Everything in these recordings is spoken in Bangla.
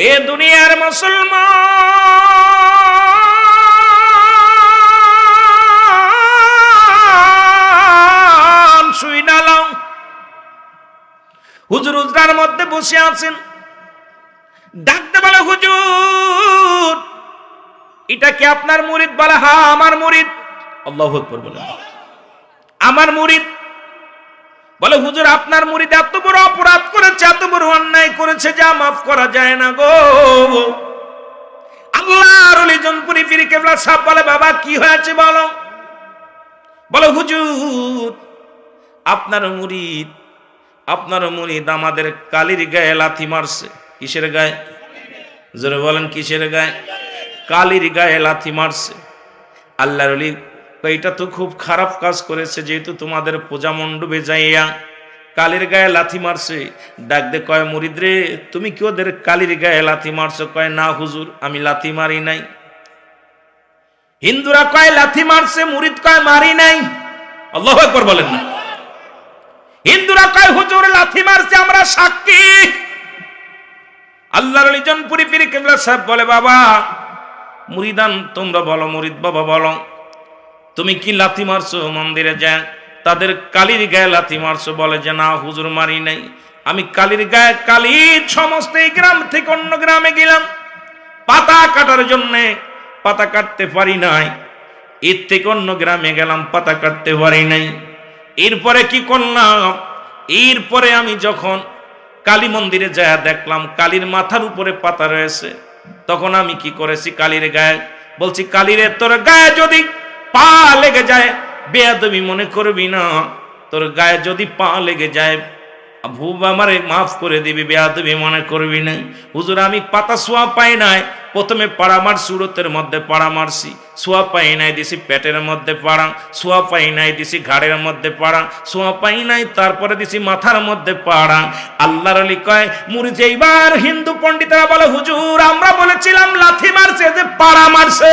এ দুনিয়ার মুসলমান শুই না লাও, হুজুর উজরার মধ্যে বসে আছেন, ডাকতে বলে হুজুর এটা কি আপনার মুরিদ? বলে হ্যাঁ আমার মুরিদ। আল্লাহু আকবার বলে আমার মুরিদ। বলে হুজুর আপনার মুরিদ এত বড় অপরাধ করেছে, এত বড় অন্যায় করেছে যা মাফ করা যায় না গো। আল্লাহর ওলি জনপুরি পীর কেবলা সাহেব বলে বাবা কি হয়েছে বলো। বলে হুজুর আপনার মুরিদ আমাদের কালির গায়ে লাথি মারছে। কিসের গায়ে? জোরে বলেন কিসের গায়ে? কালির গায়ে লাথি মারছে। আল্লাহর ওলি এটা তো খুব খারাপ কাজ করেছে, যেহেতু তোমাদের পূজা মণ্ডপে যাইয়া কালির গায়ে লাথি মারছে। ডাক দে কয় মুরিদ রে তুমি কি ওদের কালির গায়ে লাথি মারছো? কয় না হুজুর আমি লাথি মারি নাই। হিন্দুরা কয় লাথি মারছে, মুরিদ কয় মারি নাই। আল্লাহু আকবার বলেন না। হিন্দুরা কয় হুজুর লাথি মারছে, আমরা সাক্ষী। আল্লাহর ওলি জনপুরি পীর কেবলা সাহেব বলে বাবা মুরিদান তোমরা বলো, মুরিদ বাবা বলো তুমি কি লাথি মারছো মন্দিরে যা তাদের কালির গায়ে লাথি মারছো? বলে যে না হুজুর মারি নাই, আমি কালির গায়ে কালির সমস্ত এই গ্রাম থেকে অন্য গ্রামে গেলাম পাতা কাটার জন্যে, পাতা কাটতে পারি নাই। এর থেকে অন্য গ্রামে গেলাম পাতা কাটতে পারি নাই। এরপরে কি করলাম? এরপরে আমি যখন কালী মন্দিরে যায় দেখলাম কালীর মাথার উপরে পাতা রয়েছে, তখন আমি কি করেছি কালীর গায়ে বলছি কালীরে তোর গায়ে যদি পা লেগে যায় বেয়াদবি মনে করবি না, তোর গায়ে যদি পা লেগে যায় ভুব আমারে মাফ করে দিবি, বেয়াদবি মনে করবি না। হুজুর আমি পাতা সোয়া পাই নাই, প্রথমে পাড়া মার সুরতের মধ্যে পাড়া মারছি, সোয়া পাই নাই দিছি পেটের মধ্যে পাড়া, সোয়া পাই নাই দিছি ঘাড়ের মধ্যে পাড়া, সোয়া পাই নাই তারপরে দিছি মাথার মধ্যে পাড়া। আল্লাহর ওলি কয় মুরিদ এইবার হিন্দু পণ্ডিতরা বলে হুজুর আমরা বলেছিলাম লাথি মারছে যে পাড়া মারছে।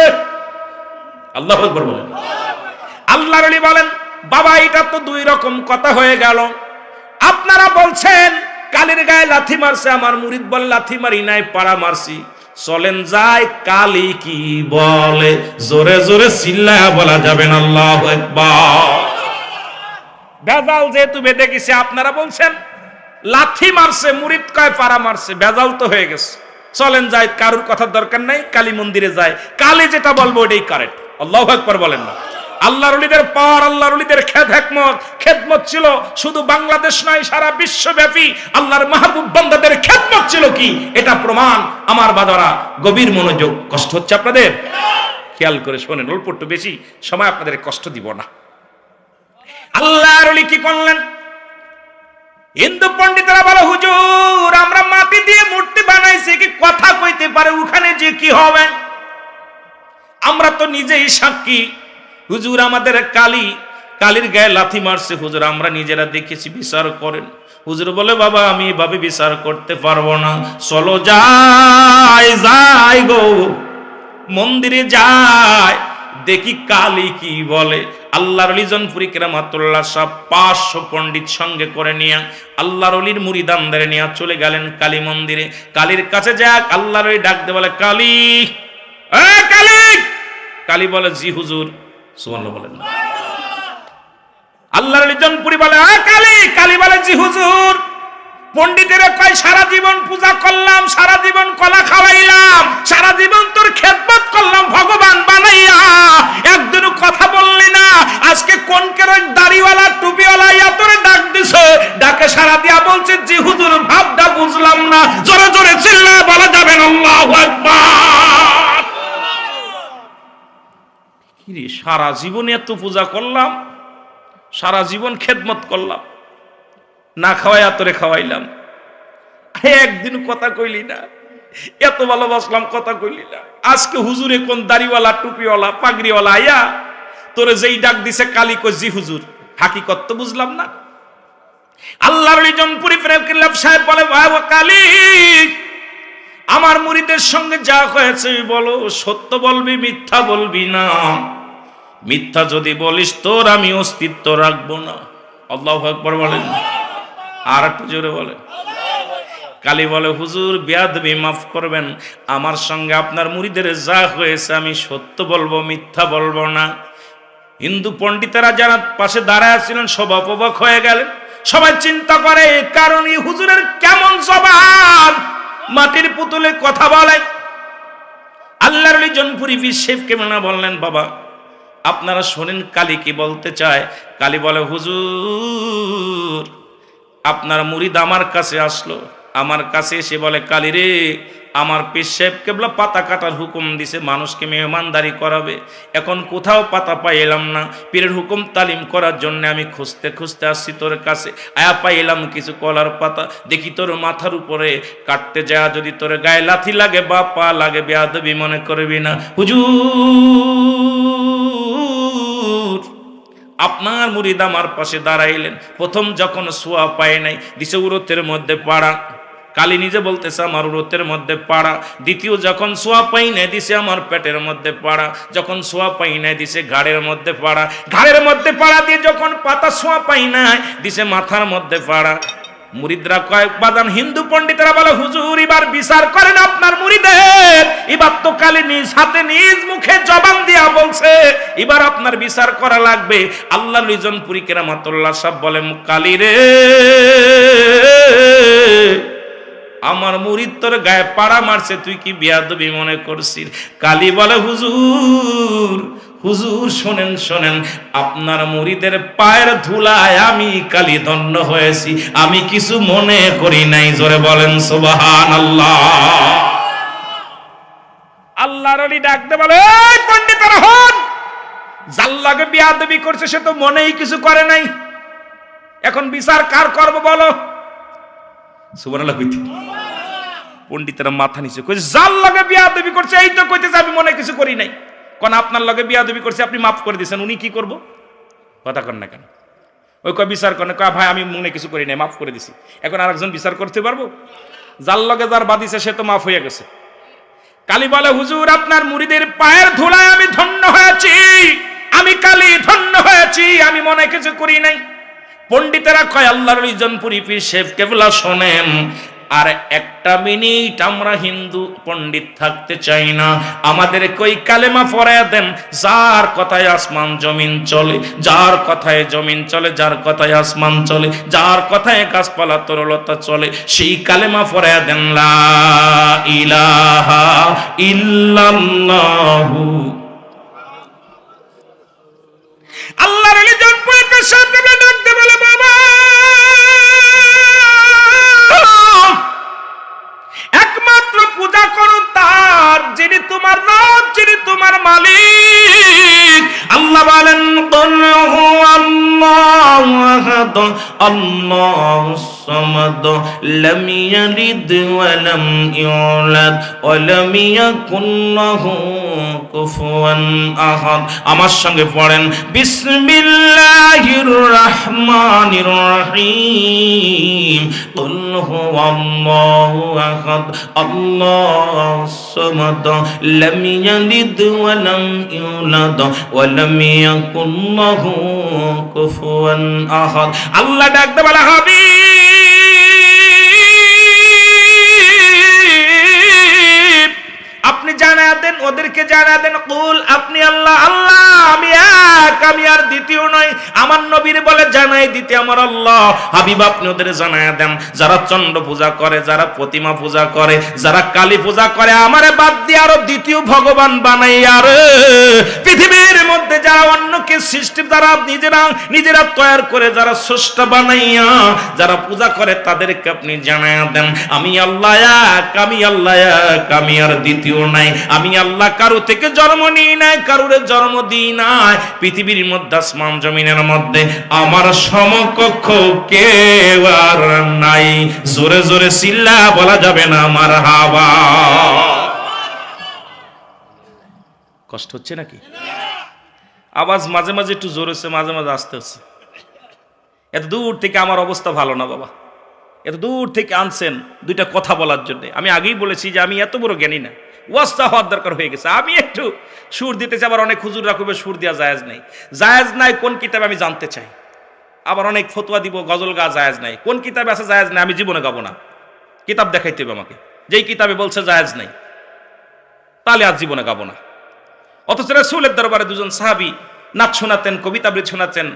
আল্লাহু আকবার বলেন। আল্লাহর ওলি বলেন বাবা এটা তো দুই রকম কথা হয়ে গেল। আপনারা বলছেন কালির গায়ে লাথি মারছে, আমার মুরিদ বল লাথি মারি নাই পাড়া মারছি। চলেন যাই কালী কি বলে জোরে জোরে চিল্লায়া বলা যাবে না আল্লাহু আকবার। বেজাল যেহেতু বেঁধে গেছে, আপনারা বলছেন লাথি মারছে, মুরিদ কয় পাড়া মারছে, বেজাল তো হয়ে গেছে। চলেন যাই, কারুর কথার দরকার নাই, কালী মন্দিরে যায়, কালী যেটা বলবো ওটাই কারেক্ট। আল্লাহু আকবার বলেন না। আল্লাহর ওলিদের পর আল্লাহর ওলিদের খেদমত ছিল শুধু বাংলাদেশ নয় সারা বিশ্বব্যাপী। আল্লাহর মাহবুব বান্দাদের খেদমত ছিল কি এটা প্রমাণ। আমার বাদারা গভীর মনোযোগ, কষ্ট হচ্ছে আপনাদের? খেয়াল করে শোনেন, অল্প একটু বেশি সময় আপনাদের কষ্ট দিব না। আল্লাহর ওলি কি করলেন? হিন্দু পণ্ডিতরা বলে হুজুর আমরা মাটি দিয়ে মূর্তি বানাইছি, কি কথা কইতে পারে ওখানে যে কি হবে? আমরা তো নিজেই সাক্ষী হুজুর আমাদের কালীর গায়ে লাথি মারছে, হুজুর আমরা নিজেরা দেখেছি, বিচার করেন। হুজুর বলে বাবা আমি এভাবে বিচার করতে পারবো না, চলো যাই গো মন্দিরে যাই দেখি কালী কি বলে। আল্লাহর ওলি জনপুরি কেরামতুল্লাহ সাহেব 500 পণ্ডিত সঙ্গে করে নিয়ে আল্লাহর ওলির মুরিদানদের নিয়ে চলে গেলেন কালী মন্দিরে। কালীর কাছে যাক আল্লাহর ওলি ডাকতে বলে কালী, এ কালী। কালী বলে জি হুজুর। সুবহানাল্লাহ বলেন। আল্লাহর ওলি জনপুরি বলে এ কালী। কালী বলে জি হুজুর। পণ্ডিতেরা কয় সারা জীবন পূজা করলাম, সারা জীবন কলা খাওয়াইলাম, সারা জীবন তোর খেদমত করলাম ভগবান বানাইয়া, একদিনও কথা বললি না। আজকে কোন কেরো দাড়িওয়ালা টুপিওয়ালা ইয়া তোরে ডাক দিছে, ডাকে সারা দিয়া বলছে জি হুজুর ভাবটা বুঝলাম না। জোরে জোরে চিল্লায় বলা যাবে না আল্লাহু আকবার। কি রে সারা জীবন এত পূজা করলাম, সারা জীবন খেদমত করলাম, না খাওয়াই তোরে খাওয়াইলাম, একদিন কথা কইলি না, এত ভালোবাসলাম কথা কইলি না। আজকে হুজুরে কোন দাড়িওয়ালা টুপিওয়ালা পাগড়িওয়ালা আয়া তোরে যেই ডাক দিছে কালী কই জি হুজুর, হাকিকত তো বুঝলাম না। আল্লাহর ওলি জনপুরি প্রেমকিল্লাহ সাহেব বলে ভাই কালী আমার মুরিদের সঙ্গে যা হয়েছে বলো, সত্য বলবি মিথ্যা বলবি না। মিথ্যা যদি বলিস তোর আমি অস্তিত্ব রাখবো না। আল্লাহু আকবার বলেন। আর একটু জোরে বলে। কালী বলে হুজুর বেয়াদবি মাফ করবেন, আমার সঙ্গে আপনার মুরিদের যা হয়েছে আমি সত্য বলবো, মিথ্যা বলবো না। হিন্দু পণ্ডিতেরা যারা পাশে দাঁড়ায় ছিলেন সব অপবাক হয়ে গেলেন। সবাই চিন্তা করে কারণ এই হুজুরের কেমন জবান, মাটির পুতুলে কথা বলে। আল্লাহর ওলি জনপুরি পীর শেখ কেমনা বললেন, বাবা আপনারা শোনেন কালী কি বলতে চায়। কালী বলে হুজুর আপনার মুরিদ আমার কাছে আসলো, আমার কাছে এসে বলে কালী রে, আমার পীর সাহেব কেবলা পাতা কাটার হুকুম দিছে, মানুষকে মেহমানদারি করাবে। এখন কোথাও পাতা পাইলাম না, পীরের হুকুম তালিম করার জন্য আমি খুঁজতে খুঁজতে আসছি তোর কাছে। আয়া পাইলাম কিছু কলার পাতা, দেখি তোর মাথার উপরে কাটতে যায়, যদি তোর গায়ে লাথি লাগে বা পা লাগে বেয়াদবি মনে করবি না। হুজুর আপনার মুরিদ আমার পাশে দাঁড়াইলেন, প্রথম যখন সোয়া পায় নাই দিছে উরতের মধ্যে পাড়া। কালী নিজে বলতেছে আমার উরতের মধ্যে পাড়া। দ্বিতীয় যখন সোয়া পাই নাই দিছে আমার পেটের মধ্যে পাড়া। যখন সোয়া পাই নাই দিছে ঘাড়ের মধ্যে পাড়া। ঘাড়ের মধ্যে পাড়া দিয়ে যখন পাতা সোয়া পাই নাই দিছে মাথার মধ্যে পাড়া। মুরিদরা কয়েক বাদান হিন্দু পণ্ডিতরা বলে হুজুর এবার বিচার করেন আপনার মুরিদের, এবার তো কালী নিজ হাতে নিজ মুখে জবান দিয়া বলছে, এবার আপনার বিচার করা লাগবে। আল্লাহ লিজনপুরি কেরামতুল্লাহ সাহেব বলে কালী রে, আমার মুরিদ তোর গায়ে পাড়া মারছে, তুই কি বেয়াদবি মনে করছিস? কালী বলে হুজুর হুজুর শোনেন শোনেন, আপনার মুরিদের পায়ের ধুলায় আমি কালী ধন্য হয়েছি, আমি কিছু মনে করি নাই। জোরে বলেন সুবহানাল্লাহ। আল্লাহর ওলি ডাকতে বলে এই পণ্ডিতরা হন, যার লাগে বেয়াদবি করছে সে তো মনেই কিছু করে নাই, এখন বিচার কার করব বলো? সুবহানাল্লাহ কইতে পণ্ডিতেরা মাথা নিচে কইছে যার লাগে বেয়াদবি করছে এই তো কইতেছে আমি মনে কিছু করি নাই। কোন আপনার লগে বিয়াদবি করছে আপনি মাফ করে দিয়েছেন, উনি কি করব? কথা কন না কেন? ওই কয় বিচার করেন, কয় ভাই আমি মনে কিছু করি নাই, মাফ করে দিছি। এখন আরেকজন বিচার করতে পারবো? যার লগে যার বাদিছে সে তো মাফ হয়ে গেছে। কালী বলে হুজুর আপনার মুরিদের পায়ের ধুলায় আমি ধন্য হয়েছি, আমি কালী ধন্য হয়েছি, আমি মনে কিছু করি নাই। পণ্ডিতেরা কয় আল্লাহর ওলি জনপুরি পীর শেখ কেবলা শোনেন, আর একটা মিনিট আমরা হিন্দু পণ্ডিত থাকতে চাই না, আমাদের কই কালেমা পড়ায় দেন, যার কথায় আসমান জমিন চলে, যার কথায় জমিন চলে, যার কথায় আসমান চলে, যার কথায় গাছপালা তরলতা চলে, সেই কালেমা পড়ায় দেন লা ইলাহা ইল্লাল্লাহু। আল্লাহর ওলি জনপুরি পীর শেখ কেবলা ডাকতে বলে বাবা একমাত্র পূজা করো তার, যিনি তোমার রব, যিনি তোমার মালিক। আল্লাহ বলেন কুল হুয়াল্লাহু আহাদ আল্লাহুস সামাদ লাম ইয়ালিদ ওয়া লাম ইউলাদ ওয়া লাম ইয়াকুল লাহু কুফুয়ান আহাদ। আমার সঙ্গে পড়েন বিসমিল্লাহির রহমানির রহিম। কুল হুয়াল্লাহু আহাদ আল্লাহুস সামাদ লাম ইয়ালিদ ওয়া লাম ইউলাদ ওয়া লাম ইয়াকুল লাহু কুফুয়ান আহাদ। আল্লাহ ডাকতে বলা হবে আপনি জানা দেন, ওদেরকে জানা দেন কুল আপনি আল্লাহ, আল্লাহ আমি এক, আমি আর দ্বিতীয় নয়। আমার নবীর বলে জানাই দিতে আমার আল্লাহ। হাবিব আপনি ওদের জানায় দেন, যারা চন্দ্র পূজা করে, যারা প্রতিমা পূজা করে, যারা কালী পূজা করে, আমারে বাদ দিয়ে আরো দ্বিতীয় ভগবান বানাই আর পৃথিবীর মধ্যে যারা অন্যকে সৃষ্টি, যারা নিজেরা তৈরি করে, যারা স্রষ্টা বানাইয়া যারা পূজা করে, তাদেরকে আপনি জানায় দেন আমি আল্লাহ এক, আমি আল্লাহ এক, আমি আর দ্বিতীয় নাই। আমি আল্লাহ কারো থেকে জন্ম নিই নাই, কারোর জন্ম দিই নাই। পৃথিবীর মধ্যে আসমান জমিনের মধ্যে আমার সমকক্ষ কেউ আর নাই। জোরে জোরে চিল্লা বলা যাবে না মারহাবা। কষ্ট হচ্ছে নাকি? আওয়াজ মাঝে মাঝে একটু জোর হচ্ছে, মাঝে মাঝে আসতে হচ্ছে। এত দূর থেকে আমার অবস্থা ভালো না বাবা, এত দূর থেকে আনছেন দুইটা কথা বলার জন্য। আমি আগেই বলেছি যে আমি এত বড় জ্ঞানী না, ওয়াস্তা হওয়ার দরকার হয়ে গেছে। আমি একটু সুর দিতে চাই, আবার অনেক হুজুর রাখবে সুর দেওয়া জায়েজ নাই। জায়েজ নাই কোন কিতাবে আমি জানতে চাই, আবার অনেক ফতোয়া দিব গজল গা জায়েজ নাই। কোন কিতাবে আছে জায়েজ নাই, আমি জীবনে গাবো না। কিতাব দেখাইতে হবে আমাকে, যেই কিতাবে বলছে জায়েজ নাই, তাহলে আজ জীবনে গাবো না। অথচ রাসূলের দরবারে দুজন সাহাবী নাচ শোনাতেন, কবিতা আবৃত্তি শোনাতেন,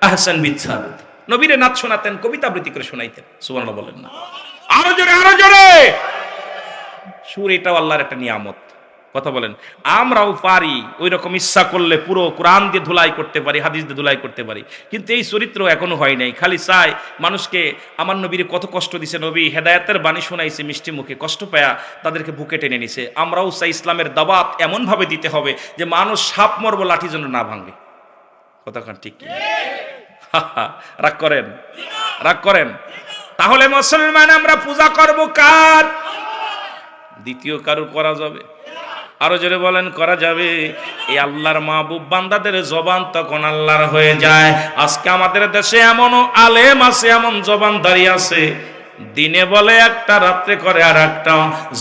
আহসান বিচ্ছাদ, নবীরে নাচ শোনাতেন, কবিতা আবৃত্তি করে শোনাইতেন। সুবহানাল্লাহ বলেন না? আরো জোরে, আরো জোরে। সুর এটাও আল্লাহর একটা নিয়ামত। কথা বলেন। আমরাও পারি ওই রকম ইচ্ছা করলে পুরো কোরআন দিয়ে ধুলাই করতে পারি, হাদিস দিয়ে ধুলাই করতে পারি, কিন্তু এই চরিত্র এখনো হয় নাই। খালি চাই মানুষকে, আমার নবীরে কত কষ্ট দিছে, নবী হেদায়েতের বাণী শোনাইছে মিষ্টি মুখে, কষ্ট পায়া তাদেরকে বুকে টেনে নিছে। আমরাও চাই ইসলামের দাওয়াত এমন ভাবে দিতে হবে যে মানুষ সাপ মরবো লাঠি যেন না ভাঙে। কথা ঠিক কি? রাগ করেন, রাগ করেন। তাহলে মুসলমান আমরা পূজা করব কার? দ্বিতীয় কারো করা যাবে? আরো জোরে বলেন, করা যাবে। এই আল্লাহর মাহবুব বান্দাদের জবান তখন আল্লাহর হয়ে যায়। আজকে আমাদের দেশে এমনও আলেম আছে, এমন জবানদারি আছে, দিনে বলে একটা, রাত্রে করে আর একটা,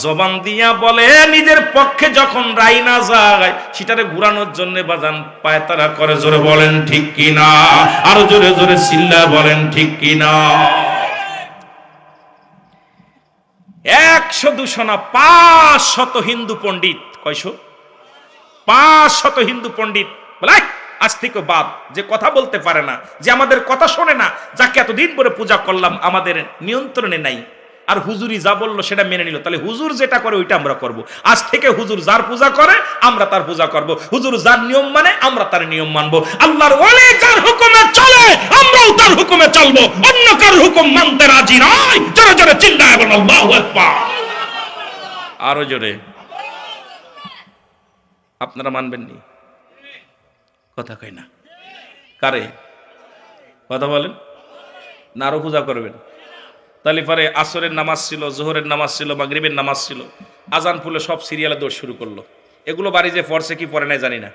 জবান দিয়া বলে নিজের পক্ষে যখন রাই না যায় সেটারে ঘুরানোর জন্য বাজান পায়তারা করে। জোরে বলেন ঠিক কিনা? আরো জোরে জোরে চিল্লা বলেন ঠিক কিনা? 100-200 না, 500 হিন্দু পণ্ডিত। কয়শো? 500 হিন্দু পণ্ডিত বলে আজ থেকে বাদ, যে কথা বলতে পারে না, যে আমাদের কথা শোনে না, যাকে এতদিন পরে পূজা করলাম আমাদের নিয়ন্ত্রণে নাই, আর হুজুরি যা বললো সেটা মেনে নিল, তাহলে হুজুর যেটা করে ওইটা আমরা করব। আজ থেকে হুজুর যার পূজা করে আমরা তার পূজা করব, হুজুর যার নিয়ম মানে আমরা তার নিয়ম মানব, আল্লাহর ওলি যার হুকুমে চলে আমরাও তার হুকুমে চলবো, অন্য কার হুকুম মানতে রাজি নয়। জোরে জোরে চিল্লায় বলেন আল্লাহু আকবার। আরো জোরে। আপনারা মানবেন নি? কথা কয় না। কারে? কথা বলেন না। আরো পূজা করবেন? তাহলে পরে আসরের নামাজ ছিল, জোহরের নামাজ ছিল, মাগরিবের নামাজ ছিল, আজান ফুলে সব সিরিয়ালে দৌড় শুরু করলো। এগুলো বাড়ি যে পড়ছে কি পড়ে নাই জানি না।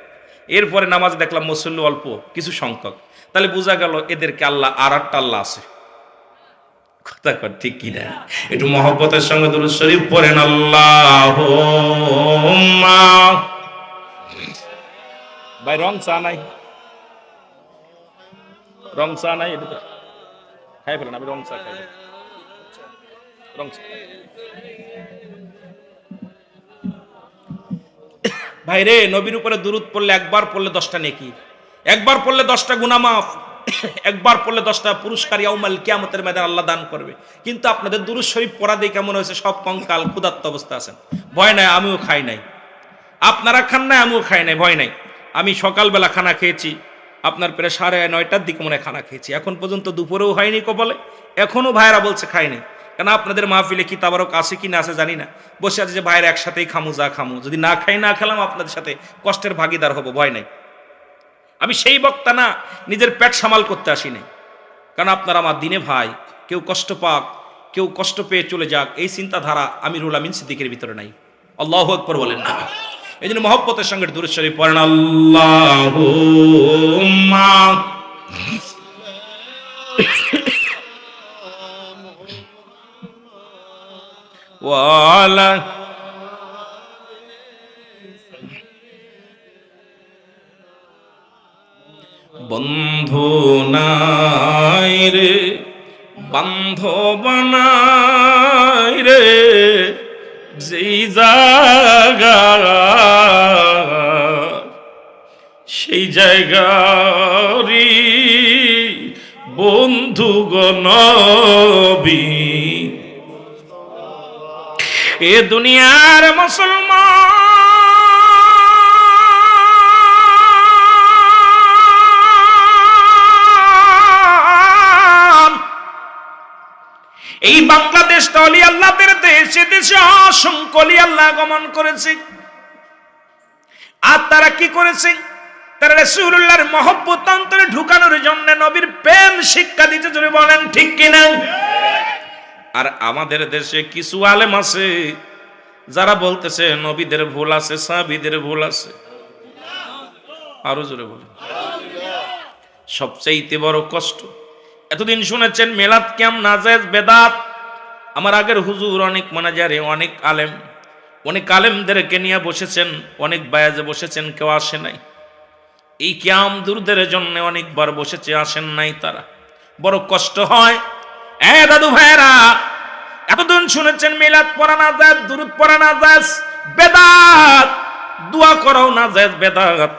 এরপরে নামাজ দেখলাম মুসল্লি অল্প কিছু সংখ্যক, তাহলে বোঝা গেল এদেরকে আল্লাহ আর একটা আল্লাহ আছে। কথা কর ঠিক কি না? একটু মহব্বতের সঙ্গে দুরূদ শরীফ পড়েন। আল্লাহুম্মা। ভাই রং চা নাই, রং চা নাই, এটা তো খাই ফেলেন। আমি রং চা খাই, রং চা। ভাই রে, নবীর উপরে দুরূদ পড়লে একবার পড়লে 10টা নেকি, একবার পড়লে 10টা গুনাহ মাফ, একবার পড়লে 10টা পুরস্কার ইয়াউমাল কিয়ামতের ময়দানে আল্লাহ দান করবে। কিন্তু আপনাদের দুরূদ শরীফ পড়া দিয়ে কেমন হয়েছে? সব কঙ্কাল ক্ষুধার্ত অবস্থা আছেন। ভয় নাই, আমিও খাই নাই, আপনারা খান নাই, আমিও খাই নাই, ভয় নাই। আমি সকালবেলা খানা খেয়েছি আপনার প্রায় 9:30টার দিকে মনে খানা খেয়েছি, এখন পর্যন্ত দুপুরেও হয়নি কপালে, এখনো ভাইরা বলছে খাইনি। কেন আপনাদের মাহফিলে কি তাবারক আছে কি না আছে জানি না, বসে আছে যে ভাইরা একসাথেই খামু, যা খামু, যদি না খাই না খেলাম আপনাদের সাথে কষ্টের ভাগিদার হব, ভয় নাই। আমি সেই বক্তা না, নিজের পেট সামাল করতে আসি নাই। কারণ আপনারা আমার দিনে ভাই, কেউ কষ্ট পাক, কেউ কষ্ট পেয়ে চলে যাক, এই চিন্তাধারা আমিরুল আমিন সিদ্দিকের ভিতরে নাই। আল্লাহু আকবার বলেন না। এই জন্য মহব্বতের সঙ্গে দুরূদ শরীফ পড়েন। আল্লাহুম্মা ওয়ালা বন্ধু নাই রে, বান্ধব নাই রে, যেই জায়গা সেই জায়গারি বন্ধু নবী। এ দুনিয়ার মুসলমান, এই বাংলাদেশটা অলি আল্লাহদের দেশ, দেশে অসংখ্য অলি আল্লাহ আগমন করেছে। আর তারা কি করেছে? তারা রাসূলুল্লাহর মহব্বত অন্তরে ঢুকানোর জন্য নবীর প্রেম শিক্ষা দিতে, জোরে বলেন ঠিক কিনা? আর আমাদের দেশে কিছু আলেম আছে যারা বলতেছে নবীদের ভুল আছে, সাহাবীদের ভুল আছে। আরো জোরে বলেন। সবচেয়ে বড় কষ্ট, এতদিন শুনেছেন মিলাদ কিয়াম নাজায়েজ বেদাত। আমার আগের হুজুর অনেক মানাজারে অনেক আলেমদেরকে নিয়ে বসেছেন, অনেক বায়াজে বসেছেন, কেউ আসে নাই। এই কিয়াম দুরুদের জন্য অনেকবার বসেছে, আসেন নাই তারা। বড় কষ্ট হয়। দাদু ভাইরা, এতদিন শুনেছেন মিলাদ পড়া না যায়, দুরূদ পড়া না যায়, বেদাত, দোয়া করাও না যায়, বেদাত।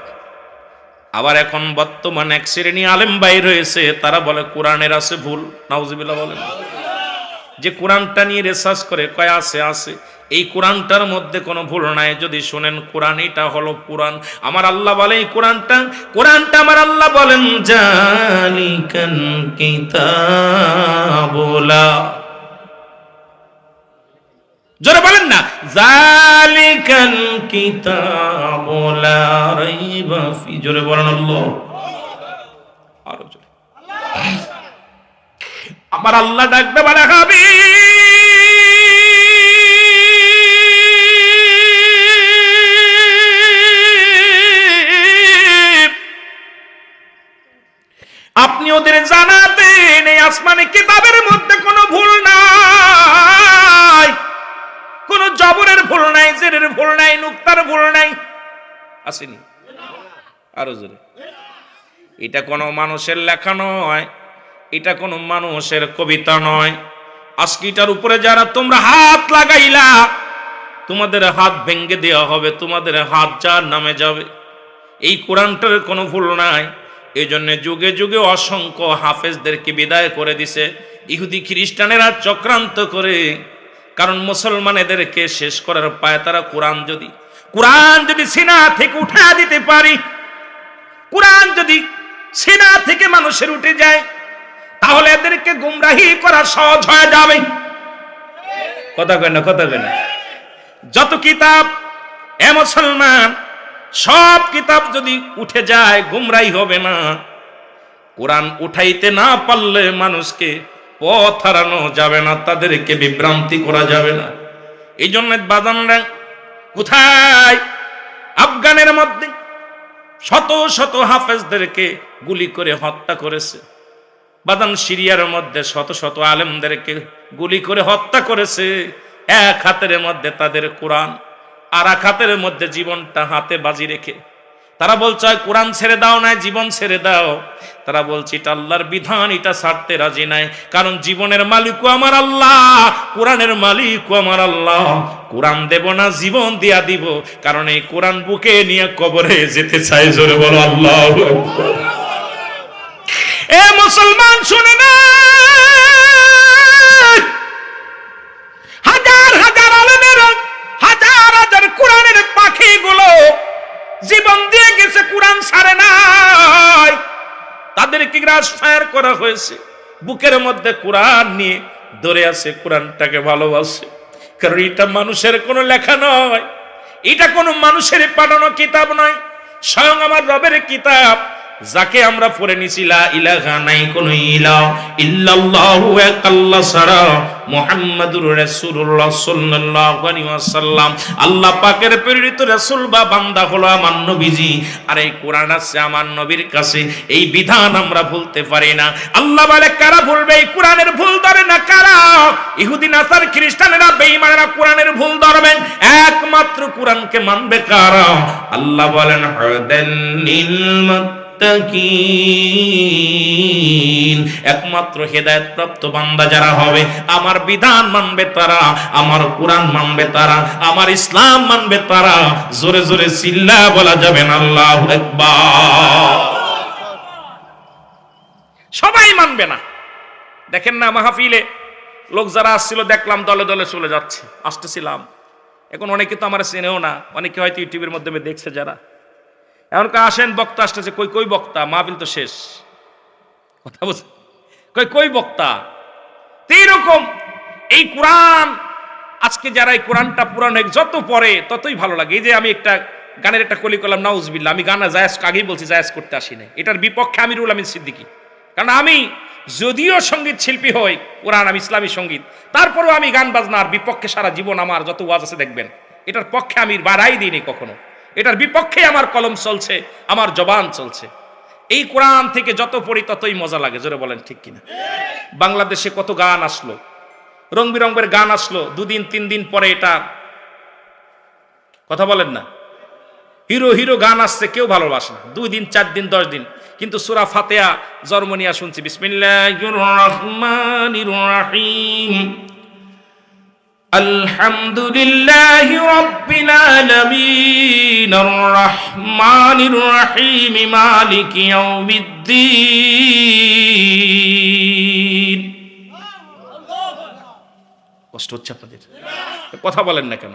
আবার এখন বর্তমান এক শ্রেণী আলেম ভাই রয়েছে, তারা বলে কোরআনের আছে ভুল। নাউজুবিল্লাহ বলেন। যে কোরআনটা নিয়ে রিসার্চ করে কয় আছে আছে, এই কোরআনটার মধ্যে কোনো ভুল নাই। যদি শুনেন কোরআন এটা হলো কোরআন, আমার আল্লাহ বলে এই কোরআনটা আমার আল্লাহ বলেন জালিকাল কিতাবুলা, জোরে বলেন না, জালিকাল কিতাবুলা রাইবা ফি, জোরে বলেন আল্লাহ, আরো জোরে। আমার আল্লাহ ডাকবে বলে হাবিব, আপনি ওদের জানাতেন এই আসমানি কিতাবের মধ্যে কোনো ভুল নাই, কোনো জবরের ভুল নাই, জেরের ভুল নাই, নুক্তার ভুল নাই, আসেনি? আরো জোরে। এটা কোনো মানুষের লেখা নয়, এটা কোনো মানুষের কবিতা নয়। আজকে এটার উপরে যারা তোমরা হাত লাগাইলা, তোমাদের হাত ভেঙে দেওয়া হবে, তোমাদের হাত যার নামে যাবে। এই কোরআনটার কোনো ভুল নাই। এই জন্য যুগে যুগে অসংখ্য হাফেজদেরকে বিদায় করে দিছে ইহুদি খ্রিস্টানেরা চক্রান্ত করে। কারণ মুসলমানেদেরকে শেষ করার পায় তারা কোরআন যদি সিনা থেকে উঠা দিতে পারি, কোরআন যদি সিনা থেকে মানুষের উঠে যায়, তাহলে এদেরকে গুমরাহি করা সহজ হয়ে যাবে। কথা কয় না, কথা কয় না। যত কিতাব এ মুসলমান, সব কিতাব যদি উঠে যায় গুমরাহি হবে না। কোরআন উঠাইতে না পারলে মানুষকে পথ হারানো যাবে না, তাদেরকে বিভ্রান্তি করা যাবে না। এই জন্য বাজানরা কোথায় আফগানের মধ্যে শত শত হাফেজদেরকে গুলি করে হত্যা করেছে। বাদান সিরিয়ার মধ্যে শত শত আলেমদেরকে গুলি করে হত্যা করেছে। এক হাতের মধ্যে তাদের কোরআন, আর এক হাতের মধ্যে জীবনটা হাতে বাজি রেখে তারা বলছে কোরআন ছেড়ে দাও, না জীবন ছেড়ে দাও। তারা বলছে এটা আল্লাহর বিধান, এটা ছাড়তে রাজি নাই। কারণ জীবনের মালিকও আমার আল্লাহ, কোরআনের মালিকও আমার আল্লাহ। কোরআন দেব না, জীবন দিয়া দিব, কারণ এই কোরআন বুকে নিয়ে কবরে যেতে চাই। জোরে বলো আল্লাহু আকবার। এ মুসলমান শুনে না, হাজার হাজার আলেমের, হাজার হাজার কোরআনের পাখিগুলো জীবন দিয়ে গেছে, কোরআন ছাড়ে নাই। তাদেরকে গ্রাস ফায়ার করা হয়েছে, বুকের মধ্যে কোরআন নিয়ে ধরে আছে, কোরআনটাকে ভালোবাসে। কারণ এটা মানুষের কোনো লেখা নয়, এটা কোনো মানুষের পাঠানো কিতাব নয়, স্বয়ং আমার রবের কিতাব, যাকে আমরা পড়ে নিছি লা ইলাহা, নাই কোন ইলাহ ইল্লাল্লাহু, এক আল্লাহ ছাড়া, মুহাম্মাদুর রাসূলুল্লাহ সাল্লাল্লাহু আলাইহি ওয়াসাল্লাম আল্লাহ পাকের প্রেরিত রাসূল বা বান্দা হলো আমার নবীজি। আর এই কোরআন আছে আমার নবীর কাছে, এই বিধান আমরা ভুলতে পারি না। আল্লাহ বলে কারা ভুলবে? এই কোরআনের ভুল ধরে না কারা? ইহুদি নাসার খ্রিস্টানেরা বেঈমানেরা কোরআনের ভুল ধরবেন, একমাত্র কোরআনকে মানবে কারা? আল্লাহ বলেন হুদাল লিল মুত্তাকিন, একমাত্র হেদায়েত প্রাপ্ত বান্দা যারা হবে, আমার বিধান মানবে তারা, আমার কোরআন মানবে তারা, আমার ইসলাম মানবে তারা। জোরে জোরে চিল্লা বলা যাবে না আল্লাহু আকবার। সবাই মানবে না। দেখেন না মাহফিলে লোক যারা আসছিল, দেখলাম দলে দলে চলে যাচ্ছে, আসতেছিলাম। এখন অনেকে তো আমার চেনেও না, অনেকে হয়তো ইউটিউবের মাধ্যমে দেখছে যারা। এখন আসেন বক্তা আসতেছে, কই কই বক্তা, মাহফিল তো শেষ। কথা বলছে কই কই বক্তা। এইরকম এই কোরআন, আজকে যারা এই কোরআনটা পুরানো যত পড়ে ততই ভালো লাগে। এই যে আমি একটা গানের একটা কলি করলাম, নাউজুবিল্লাহ, আমি গানা জায়েজ আগেই বলছি, জায়েজ করতে আসি না। এটার বিপক্ষে আমিরুল আমিন সিদ্দিকী। কারণ আমি যদিও সঙ্গীত শিল্পী হই, কোরআন আমি ইসলামী সঙ্গীত, তারপরেও আমি গান বাজনার বিপক্ষে সারা জীবন আমার যত ওয়াজ আছে দেখবেন, এটার পক্ষে আমি বাড়াই দিইনি কখনো। এটার বিপক্ষে আমার কলম চলছে, আমার জবান চলছে। এই কোরআন থেকে যত পড়ি ততই মজা লাগে। জোরে বলেন ঠিক কিনা? বাংলাদেশে কত গান আসলো, রং বিরঙের গান আসলো, 2 দিন 3 দিন পরে এটা কথা বলেন না, হিরো হিরো গান আসছে, কেউ ভালোবাসে না। 2 দিন 4 দিন 10 দিন, কিন্তু সূরা ফাতিহা জরমনিয়া শুনছি, বিসমিল্লাহির রহমানির রহিম, আলহামদুলিল্লাহি রাব্বিল আলামিন আর রহমানির রহিম মালিকি ইয়াউমিদ্দিন। কষ্ট হচ্ছে আপনাদের? কথা বলেন না কেন?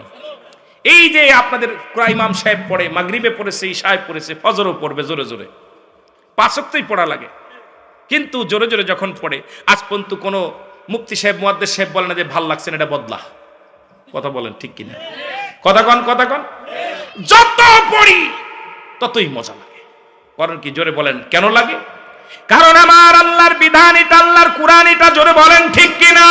এই যে আপনাদের ইমাম সাহেব পড়ে, মাগরিবে পড়েছে, ইশায় পড়েছে, ফজরও পড়বে জোরে জোরে, 5 ওয়াক্তই পড়া লাগে, কিন্তু জোরে জোরে যখন পড়ে আজ পর্যন্ত কোনো মুফতি সাহেব, মুয়াদ্দিস সাহেব বলে না যে ভাল লাগছে না, এটা বদলা। কথা বলেন ঠিক কিনা? কথা কন, কথা কন। যত পড়ি ততই মজা লাগে। কারণ কি? জোরে বলেন, কেন লাগে? কারণ আমার আল্লাহর বিধান এটা, আল্লাহর কোরআন এটা। জোরে বলেন ঠিক কিনা?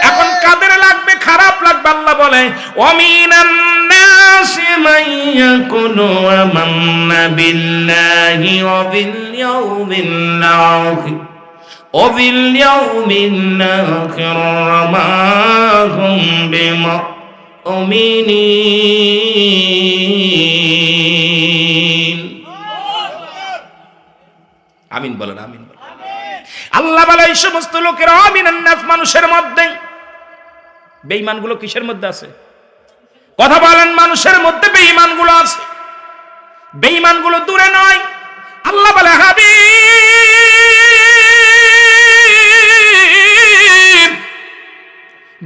এখন কাদের লাগবে? খারাপ লাগবে। আল্লাহ বলে ওয়ামিনান নাসি মাইয়াকুলু আমান্না বিল্লাহি ওয়া বিল ইয়াউমিল আখির ওয়াবিল ইয়াউমিল আখির মা হুম বিমুমিনিন। আমিন বলেন, আমিন বলেন। আল্লাহ বলে এই সমস্ত লোকেরা আমিনান নাস, মানুষের মধ্যে। বেঈমানগুলো কিসের মধ্যে আছে? কথা বলেন, মানুষের মধ্যে বেঈমানগুলো আছে। বেঈমানগুলো দূরে নয়। আল্লাহ বলে হাবিব,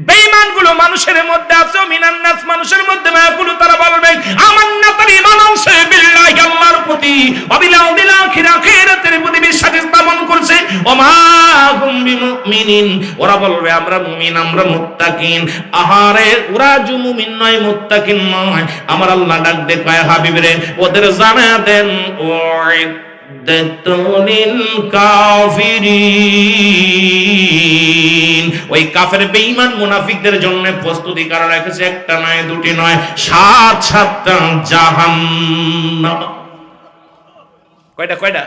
বেঈমানগুলো মানুষের মধ্যে আছে। মিনান নাস, মানুষের মধ্যে। মায়াকুলু, তারা বলবে আমান্না, তারা ঈমান আনছে বিল্লাহি, আল্লাহর প্রতি, ওয়া বিল ইয়াউমিল আখির, আখিরাতের প্রতি বিশ্বাস স্থাপন করছে। ওয়া মা হুম বিমুমিনিন, ওরা বলবে আমরা মুমিন, আমরা মুত্তাকিন। আহারে, ওরা যে মুমিন নয়, মুত্তাকিন নয়। আমার আল্লাহ ডাক দে কয় হাবিব রে, ওদের জানা দেন ওই কাফের বেঈমান মুনাফিকদের জন্য প্রস্তুতি করা রেখেছে, একটা নয়, দুটি নয়, 7-7টা জাহান্নাম। কয়টা? কয়টা?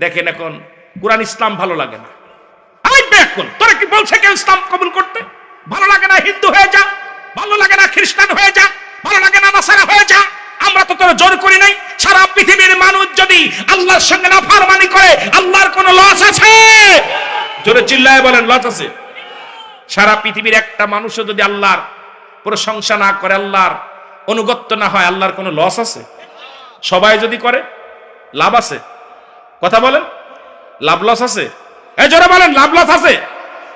দেখেন, এখন কুরআন ইসলাম ভালো লাগে না। আই বেকুল, তোরা কি বলছে কেউ ইসলাম কবুল করতে? ভালো লাগে না হিন্দু হয়ে যা, ভালো লাগে না খ্রিস্টান হয়ে যা, ভালো লাগে না নাসারা হয়ে যা। আমরা তো তোর জোর করি নাই। সারা পৃথিবীর মানুষ যদি আল্লাহর সঙ্গে নাফরমানি করে, আল্লাহর কোনো লস আছে? জোরে চিল্লায় বলেন, লস আছে? সারা পৃথিবীর একটা মানুষও যদি আল্লাহর প্রশংসা না করে, আল্লাহর অনুগত্য না হয়, আল্লাহর কোনো লস আছে? সবাই যদি করে লাভ আছে? কথা বলেন, লাভ লস আছে? এই জোরে বলেন, লাভ লস আছে?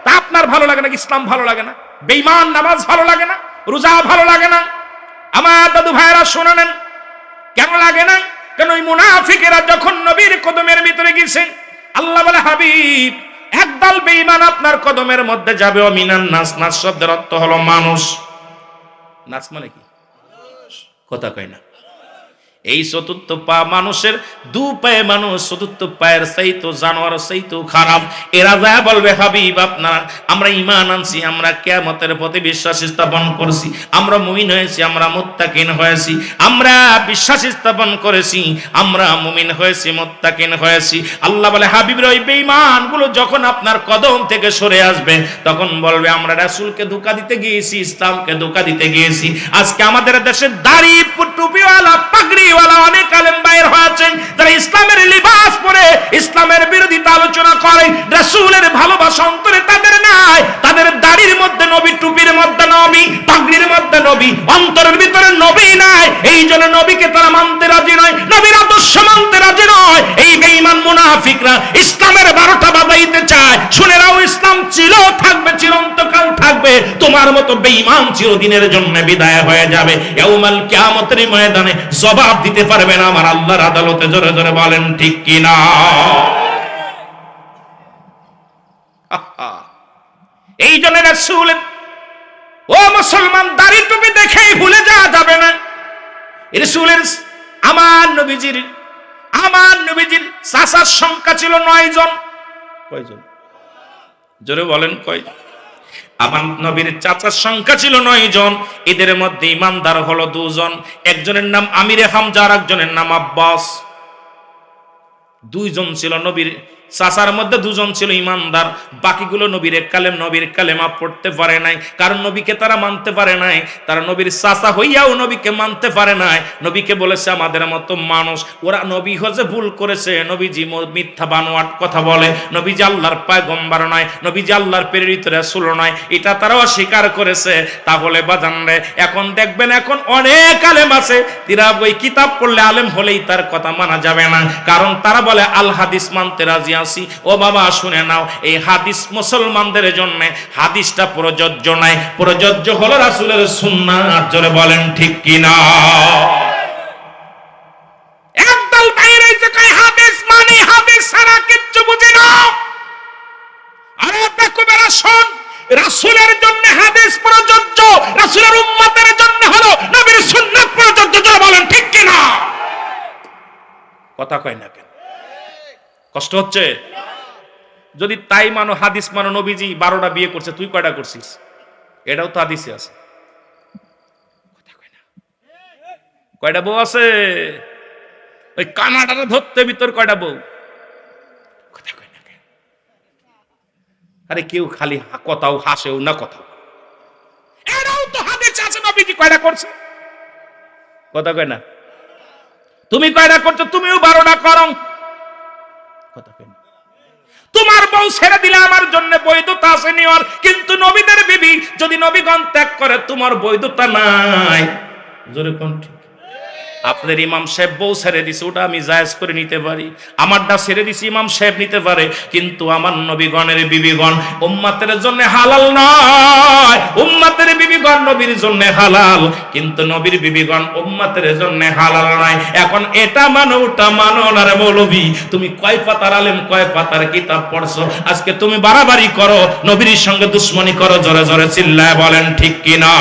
তা আপনার ভালো লাগে না? ইসলাম ভালো লাগে না? বেঈমান নামাজ ভালো লাগে না? রোজা ভালো লাগে না? আমার দাদু ভাইরা শুনে নেন, কেন লাগে না? কেন ওই মুনাফিকেরা যখন নবীর কদমের ভিতরে গেছে, আল্লাহ বলে হাবিব, একদল বেঈমান আপনার কদমের মধ্যে যাবে। ও মিনান নাস, নাস শব্দের অর্থ হলো মানুষ। নাস মানে কি? কথা কয় না। এই চতুর্থ পা মানুষের, 2 পায়ে মানুষ, চতুর্থ পায়ের চাইতো জানোয়ার চাইতো খারাপ। এরা যা বলবে হাবিব আপনার, আমরা ঈমান আনছি, আমরা কিয়ামতের প্রতি বিশ্বাস স্থাপন করছি, আমরা মুমিন হয়েছি, আমরা মুত্তাকিন হয়েছি, আমরা বিশ্বাস স্থাপন করেছি, আমরা মুমিন হয়েছি, মুত্তাকিন হয়েছি। আল্লাহ বলে হাবিবের ওই বেঈমানগুলো যখন আপনার কদম থেকে সরে আসবে, তখন বলবে আমরা রাসূলকে ধোঁকা দিতে গিয়েছি, ইসলামকে ধোঁকা দিতে গিয়েছি। আজকে আমাদের দেশে দাড়ি টুপিওয়ালা, পাগড়ি অনেক আলেম বাইর হয়েছেন, তারা ইসলামের লিবাস পরে ইসলামের বিরোধিতা আলোচনা করে। রাসূলের ভালোবাসা অন্তরে তাদের নাই। তাদের দাড়ির মধ্যে নবী, টুপির মধ্যে নবী, পাগড়ির মধ্যে নবী, অন্তরের ভিতরে নবী নাই। এই জন্য নবীকে তারা মানতে রাজি নয়, নবীর আদর্শ মানতে রাজি নয়। এই বেঈমান মুনাফিকরা ইসলামের 12টা বাজাইতে চায়। শুনে নাও, ইসলাম ছিল, থাকবে, চিরন্তকাল থাকবে। তোমার মতো বেঈমান চিরদিনের জন্য বিদায় হয়ে যাবে। ইয়াউমাল কিয়ামতের ময়দানে জবাব দিতে পারবে না আমার আল্লাহর আদালতে। জোরে জোরে বলেন ঠিক কিনা? এই জন্য রাসূল, ও মুসলমান, দাড়ি টুপি দেখেই ভুলে যাওয়া যাবে না। রাসূলের, আমার নবীজির চাচার সংখ্যা ছিল 9 জন। কয়জন? জোরে বলেন, কয়জন? আমার নবীর চাচার সংখ্যা ছিল 9 জন। এদের মধ্যে ইমানদার হলো 2 জন। একজনের নাম আমিরে হামজা, আর একজনের নাম আব্বাস। 2 জন ছিল নবীর চাচার মধ্যে দুজন ছিল ইমানদার, বাকিগুলো নবীর কালেমা পড়তে পারে নাই, কারণ নবীকে তারা মানতে পারে নাই। তারা নবীর চাচা হইয়াও নবীকে মানতে পারে নাই। নবীকে বলেছে আমাদের মতো মানুষ, ওরা নবী হজে ভুল করেছে, নবীজি মিথ্যা বানোয়াট কথা বলে, নবীজি আল্লাহর পয়গম্বর নয়, নবীজি আল্লাহর প্রেরিত রাসূল নয়, এটা তারাও স্বীকার করেছে। তাহলে বাজান রে, এখন দেখবেন এখন অনেক আলেম আছে, তারা ওই কিতাব পড়লে আলেম হলেই তার কথা মানা যাবে না, কারণ তারা বলে আল হাদিস মানতে রাজি আছি। ও বাবা শুনে নাও, এই হাদিস মুসলমানদের জন্য হাদিসটা প্রযোজ্য নাই, প্রযোজ্য হলো রাসূলের সুন্নাত। জোরে বলেন ঠিক কি না? একদল বাইরে যে কয় হাদিস মানে হাদিস ছাড়া কিচ্ছু বুঝি না। আরে দেখো বেরা শোন, রাসূলের জন্য হাদিস প্রযোজ্য, রাসূলের উম্মতের জন্য হলো নবীর সুন্নাত প্রযোজ্য। জোরে বলেন ঠিক কি না? কথা কয় না কেন? কষ্ট হচ্ছে? যদি তাই মানো, হাদিস মানো, নবীজি 12টা বিয়ে করছে, তুই কয়টা করছিস? এটাও তো হাদিসে আছে। কথা কয় না? কয়টা বউ আছে? ওই কানাডাটা ধরতে ভিতর কয়টা বউ? কথা কয় না কেন? আরে কেউ খালি কথাও হাসেও না, কথা এটাও তো হাদিসে আছে, নবীজি কয়টা করছে? কথা কয় না? তুমি কয়টা করছো? তুমিও 12টা করো। কথা কয় না? তোমার বউ ছেড়ে দিলে আমার জন্য বৈধতা আছে নেওয়ার, কিন্তু নবীদের বিবি যদি নবীগণ ত্যাগ করে তোমার বৈধতা নাই। জোরে কোন ঠিক? আপনার ইমাম সাহেব বউ ছেড়ে দিছে, ওটা আমি জায়েজ করে নিতে পারি। আমারটা ছেড়ে দিছি, ইমাম সাহেব নিতে পারে, কিন্তু আমার নবীগণের বিবিগণ উম্মতের জন্য হালাল নয়। উম্মতের বিবিগণ নবীর জন্য হালাল, কিন্তু নবীর বিবিগণ উম্মতের জন্য হালাল নয়। এখন এটা মানো ওটা মানো না রে মৌলভী। তুমি কয় পাতার আলেম, কয় পাতার কিতাব পড়ছো, আজকে তুমি বাড়াবাড়ি করো, নবীর সঙ্গে দুশ্মনী করো। জোরে জোরে চিল্লায় বলেন ঠিক কি না?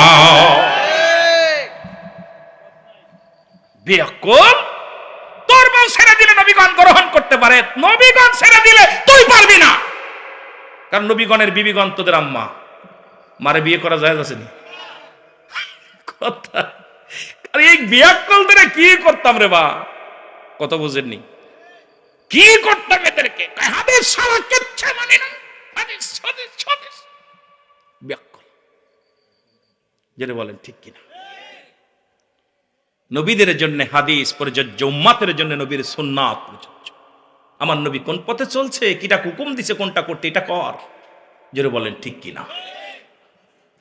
বিয়াকুল, তোর বউ ছেড়ে দিলে নবীগণ গ্রহণ করতে পারে, নবীগণ ছেড়ে দিলে তুই পারবি না, কারণ নবীগণের বিবিগণ তোদের আম্মা। মারে বিয়ে করা যায় আছে নি? কথা আরে এই বিয়াকুল ধরে কি করতাম রে বা, কত বুঝেননি? কি করতাম এদেরকে? হাদিস ছাড়া কিচ্ছু মানে না, হাদিস হাদিস হাদিস। বিয়াকুল, যেটা বলেন ঠিক কিনা? নবীদের জন্য হাদিস প্রযোজ্য, উম্মতের জন্য নবীর সুন্নাত প্রযোজ্য। আমার নবী কোন পথে চলছে, কিটা হুকুম দিছে, কোনটা করতে, এটা কর। যেটা বলেন ঠিক কিনা?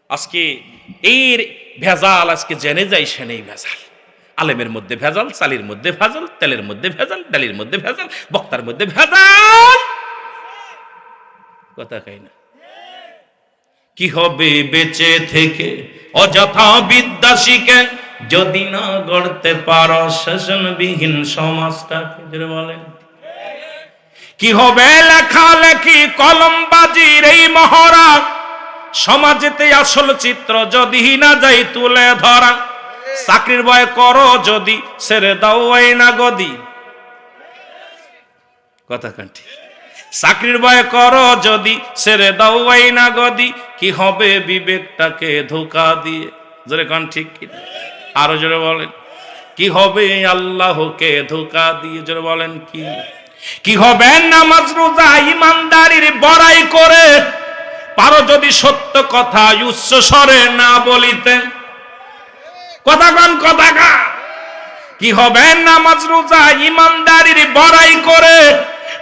আজকে এর ভেজাল আজকে জেনে যাই, সেনেই ভেজাল। আলেমের মধ্যে ভেজাল, চালির মধ্যে ভেজাল, তেলের মধ্যে ভেজাল, ডালির মধ্যে ভেজাল, বক্তার মধ্যে ভেজাল। কথা কই না? কি হবে বেঁচে থেকে অযথা বিদ্যা শিখে, যদি না গড়তে পারো শাসনবিহীন সমাজটাকে। যেটা বলেন কি হবে লেখালেখি কলমবাজির এই মহড়া, সমাজেতে আসল চিত্র যদি না যাই তুলে ধরা। চাকরির ভয় করো যদি, ছেড়ে দাও আইনা গদি। কথা কান্টি? চাকরির ভয় করো যদি, ছেড়ে দাও আইনা গদি। কি হবে বিবেকটাকে ধোঁকা দিয়ে? জোরে কান ঠিক কিনা? আরো জোরে বলেন কি হবে আল্লাহকে ধোঁকা দিয়ে? জোরে বলেন কি? কি হবে নামাজ রোজা ইমানদারির বড়াই করে, পারো যদি সত্য কথা উচ্চ স্বরে না বলিতে। কথা গান, কথা গা। কি হবে নামাজ রোজা ইমানদারির বড়াই করে,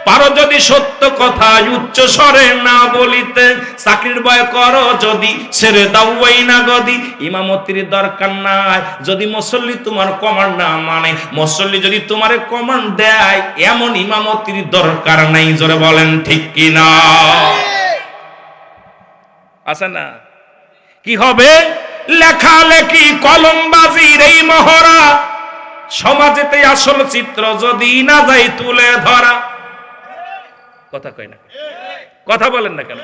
পারো যদি সত্য কথা উচ্চ স্বরে না বলিতে। চাকরির ভয় করো যদি, ছেড়ে দাও আইনা গদি। ইমামতির দরকার নাই যদি মুসল্লি তোমার কমান্ড না মানে, মুসল্লি যদি তোমার কমান্ড দেয়, এমন ইমামতির দরকার নাই। জোরে বলেন ঠিক কি না? আছে না? কি হবে লেখালেখি কলমবাজির এই মহড়া, সমাজেতে আসল চিত্র যদি না যাই তুলে ধরা। কথা কয় না? কথা বলেন না কেন?